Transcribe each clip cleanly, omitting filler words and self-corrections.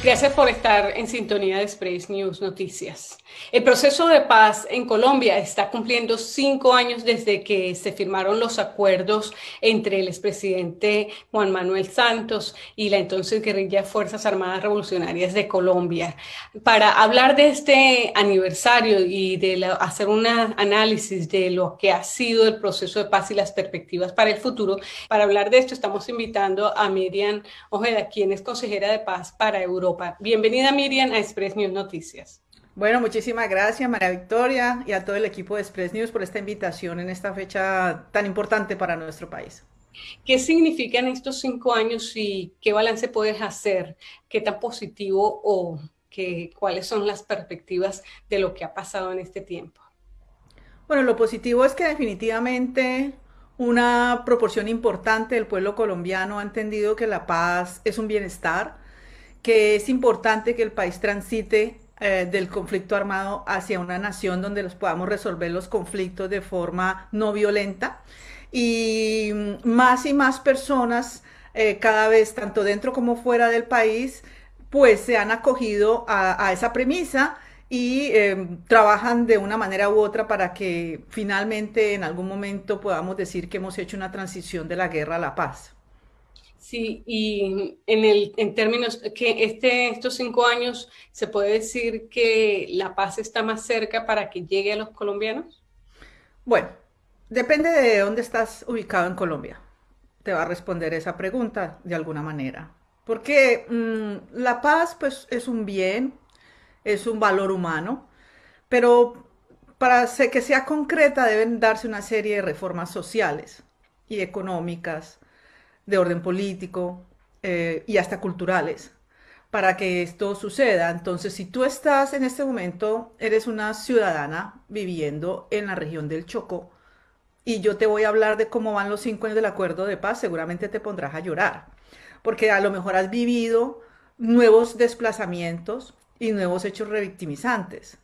Gracias por estar en sintonía de Express News Noticias. El proceso de paz en Colombia está cumpliendo 5 años desde que se firmaron los acuerdos entre el expresidente Juan Manuel Santos y la entonces guerrilla Fuerzas Armadas Revolucionarias de Colombia. Para hablar de este aniversario y hacer un análisis de lo que ha sido el proceso de paz y las perspectivas para el futuro, para hablar de esto estamos invitando a Miriam Ojeda, quien es consejera de paz para Europa. Bienvenida, Miriam, a Express News Noticias. Bueno, muchísimas gracias, María Victoria, y a todo el equipo de Express News por esta invitación en esta fecha tan importante para nuestro país. ¿Qué significan estos 5 años y qué balance puedes hacer? ¿Qué tan positivo cuáles son las perspectivas de lo que ha pasado en este tiempo? Bueno, lo positivo es que definitivamente una proporción importante del pueblo colombiano ha entendido que la paz es un bienestar, que es importante que el país transite del conflicto armado hacia una nación donde los podamos resolver los conflictos de forma no violenta. Y más personas, cada vez, tanto dentro como fuera del país, pues se han acogido a esa premisa y trabajan de una manera u otra para que finalmente en algún momento podamos decir que hemos hecho una transición de la guerra a la paz. Sí, y en términos que estos 5 años, ¿se puede decir que la paz está más cerca para que llegue a los colombianos? Bueno, depende de dónde estás ubicado en Colombia. Te va a responder esa pregunta de alguna manera. Porque la paz pues es un bien, es un valor humano, pero para que sea concreta deben darse una serie de reformas sociales y económicas, de orden político y hasta culturales para que esto suceda. Entonces, si tú estás en este momento, eres una ciudadana viviendo en la región del Chocó y yo te voy a hablar de cómo van los 5 años del acuerdo de paz, seguramente te pondrás a llorar, porque a lo mejor has vivido nuevos desplazamientos y nuevos hechos revictimizantes.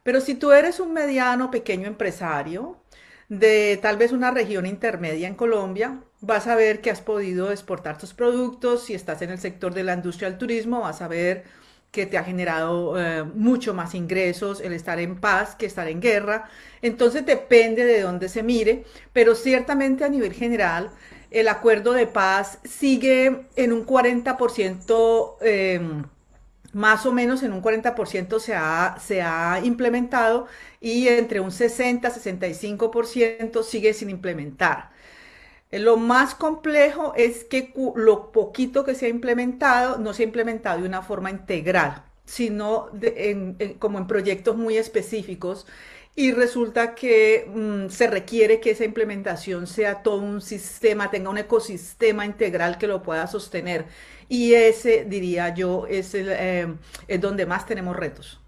Pero si tú eres un mediano, pequeño empresario de tal vez una región intermedia en Colombia, vas a ver que has podido exportar tus productos. Si estás en el sector de la industria del turismo, vas a ver que te ha generado mucho más ingresos el estar en paz que estar en guerra. Entonces depende de dónde se mire, pero ciertamente a nivel general el acuerdo de paz sigue en un 40%, más o menos en un 40% se ha implementado y entre un 60-65% sigue sin implementar. Lo más complejo es que lo poquito que se ha implementado no se ha implementado de una forma integral, sino como en proyectos muy específicos y resulta que se requiere que esa implementación sea todo un sistema, tenga un ecosistema integral que lo pueda sostener. Y ese, diría yo, es donde más tenemos retos.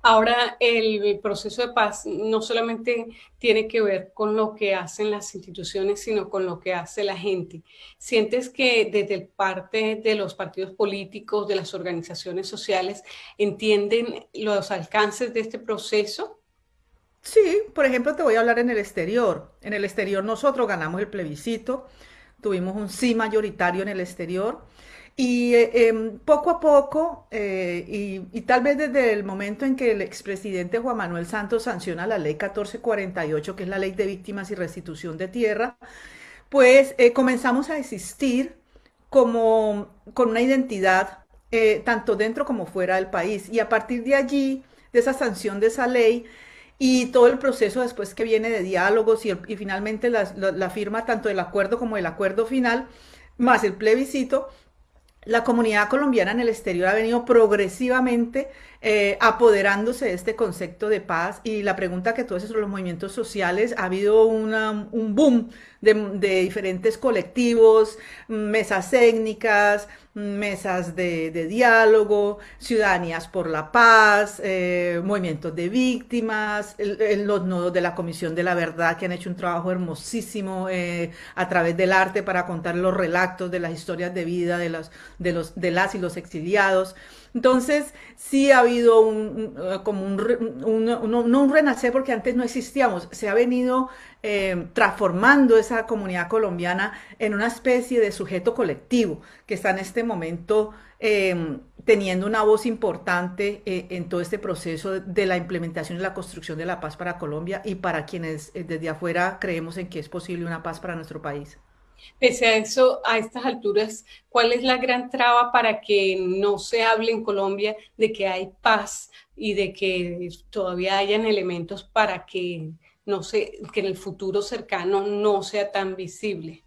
Ahora, el proceso de paz no solamente tiene que ver con lo que hacen las instituciones, sino con lo que hace la gente. ¿Sientes que desde parte de los partidos políticos, de las organizaciones sociales, entienden los alcances de este proceso? Sí, por ejemplo, te voy a hablar en el exterior. En el exterior nosotros ganamos el plebiscito, tuvimos un sí mayoritario en el exterior y poco a poco, y tal vez desde el momento en que el expresidente Juan Manuel Santos sanciona la ley 1448, que es la ley de víctimas y restitución de tierra, pues comenzamos a existir como con una identidad tanto dentro como fuera del país. Y a partir de allí, de esa sanción de esa ley y todo el proceso después que viene de diálogos y finalmente la firma tanto del acuerdo como del acuerdo final, más el plebiscito, la comunidad colombiana en el exterior ha venido progresivamente apoderándose de este concepto de paz y la pregunta que tú haces sobre los movimientos sociales, ha habido un boom de diferentes colectivos, mesas étnicas, mesas de diálogo, ciudadanías por la paz, movimientos de víctimas, los nodos de la Comisión de la Verdad que han hecho un trabajo hermosísimo a través del arte para contar los relatos de las historias de vida de las y los exiliados. Entonces, sí ha habido como no un renacer porque antes no existíamos, se ha venido transformando esa comunidad colombiana en una especie de sujeto colectivo que está en este momento teniendo una voz importante en todo este proceso de la implementación y la construcción de la paz para Colombia y para quienes desde afuera creemos en que es posible una paz para nuestro país. Pese a eso, a estas alturas, ¿cuál es la gran traba para que no se hable en Colombia de que hay paz y de que todavía hayan elementos para que no se, que en el futuro cercano no sea tan visible?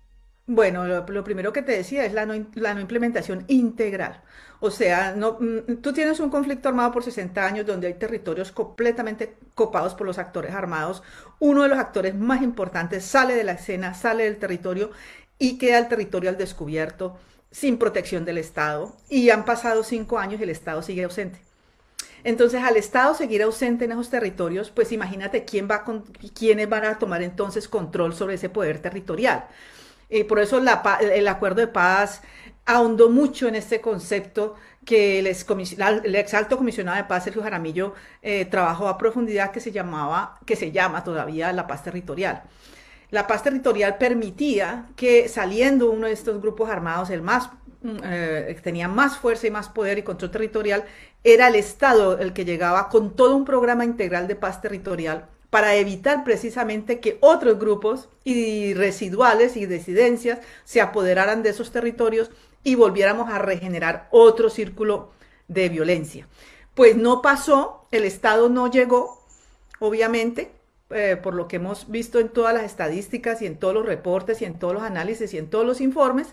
Bueno, lo primero que te decía es la no implementación integral. O sea, no, tú tienes un conflicto armado por 60 años donde hay territorios completamente copados por los actores armados. Uno de los actores más importantes sale de la escena, sale del territorio y queda el territorio al descubierto, sin protección del Estado. Y han pasado 5 años y el Estado sigue ausente. Entonces, al Estado seguir ausente en esos territorios, pues imagínate quiénes van a tomar entonces control sobre ese poder territorial. Por eso el acuerdo de paz ahondó mucho en este concepto que el ex alto comisionado de paz, Sergio Jaramillo, trabajó a profundidad que se llama todavía la paz territorial. La paz territorial permitía que saliendo uno de estos grupos armados, que tenía más fuerza y más poder y control territorial, era el Estado el que llegaba con todo un programa integral de paz territorial para evitar precisamente que otros grupos y residuales y disidencias se apoderaran de esos territorios y volviéramos a regenerar otro círculo de violencia. Pues no pasó, el Estado no llegó, obviamente, por lo que hemos visto en todas las estadísticas y en todos los reportes y en todos los análisis y en todos los informes,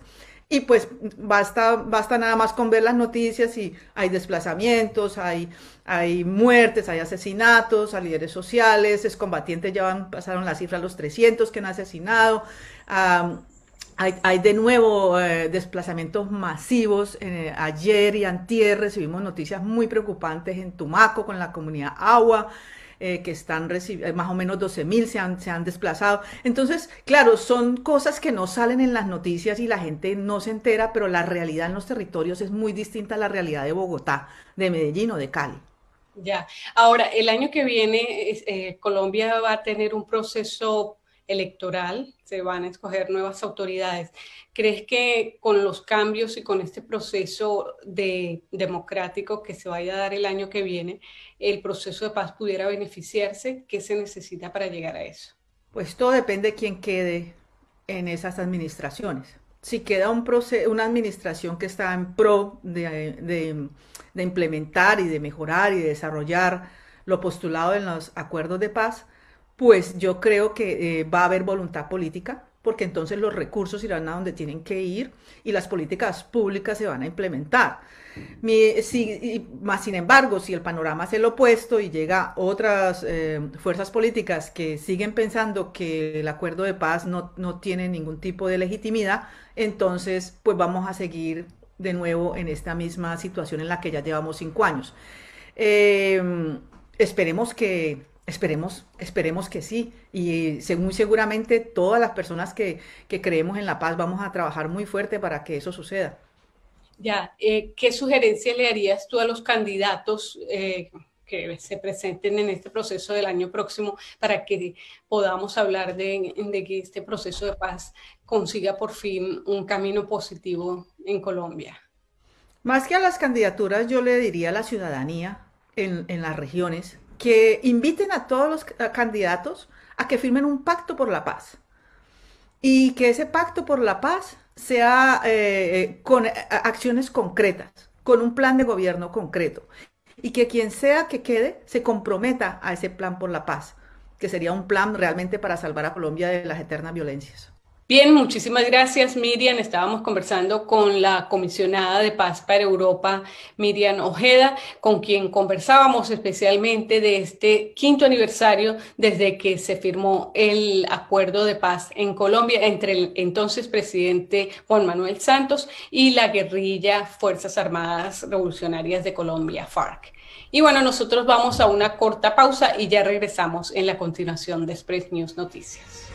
y pues basta nada más con ver las noticias y hay desplazamientos, hay muertes, hay asesinatos a líderes sociales, excombatientes pasaron la cifra a los 300 que han asesinado, hay de nuevo desplazamientos masivos. Ayer y antier recibimos noticias muy preocupantes en Tumaco con la comunidad Agua, que están más o menos 12.000 se han desplazado. Entonces, claro, son cosas que no salen en las noticias y la gente no se entera, pero la realidad en los territorios es muy distinta a la realidad de Bogotá, de Medellín o de Cali. Ya. Ahora, el año que viene, Colombia va a tener un proceso electoral, se van a escoger nuevas autoridades. ¿Crees que con los cambios y con este proceso democrático que se vaya a dar el año que viene, el proceso de paz pudiera beneficiarse? ¿Qué se necesita para llegar a eso? Pues todo depende de quién quede en esas administraciones. Si queda una administración que está en pro de implementar y de mejorar y de desarrollar lo postulado en los acuerdos de paz, pues yo creo que va a haber voluntad política, porque entonces los recursos irán a donde tienen que ir y las políticas públicas se van a implementar. Más sin embargo, si el panorama es el opuesto y llega otras fuerzas políticas que siguen pensando que el acuerdo de paz no tiene ningún tipo de legitimidad, entonces pues vamos a seguir de nuevo en esta misma situación en la que ya llevamos 5 años. Esperemos que Esperemos que sí. Y muy seguramente todas las personas que creemos en la paz vamos a trabajar muy fuerte para que eso suceda. Ya, ¿qué sugerencia le harías tú a los candidatos que se presenten en este proceso del año próximo para que podamos hablar de que este proceso de paz consiga por fin un camino positivo en Colombia? Más que a las candidaturas, yo le diría a la ciudadanía en las regiones que inviten a todos los candidatos a que firmen un pacto por la paz y que ese pacto por la paz sea con acciones concretas, con un plan de gobierno concreto y que quien sea que quede se comprometa a ese plan por la paz, que sería un plan realmente para salvar a Colombia de las eternas violencias. Bien, muchísimas gracias, Miriam. Estábamos conversando con la comisionada de Paz para Europa, Miriam Ojeda, con quien conversábamos especialmente de este 5º aniversario desde que se firmó el acuerdo de paz en Colombia entre el entonces presidente Juan Manuel Santos y la guerrilla Fuerzas Armadas Revolucionarias de Colombia, FARC. Y bueno, nosotros vamos a una corta pausa y ya regresamos en la continuación de Express News Noticias.